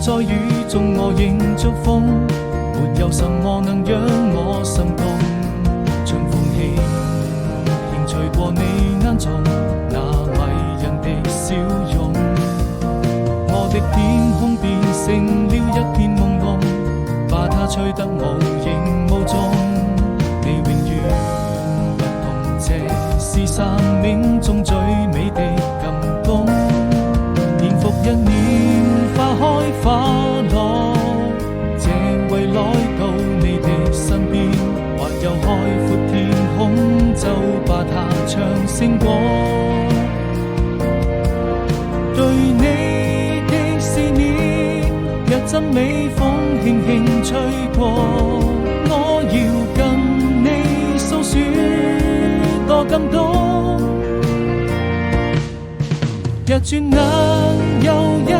在雨中我仍祝福，沒有什麼能讓我心動。像風起，輕吹過你眼中那迷人的笑容，我的天空變成了一片朦朧，把它吹得無影無蹤。你永遠不同，這是生命中最美的感動。年復一年，花開花落，這為來到你的身邊，或有海闊天空，就把它唱勝過。對你的思念，若陣微風輕輕吹過，我要跟你訴說多感動。若轉眼又一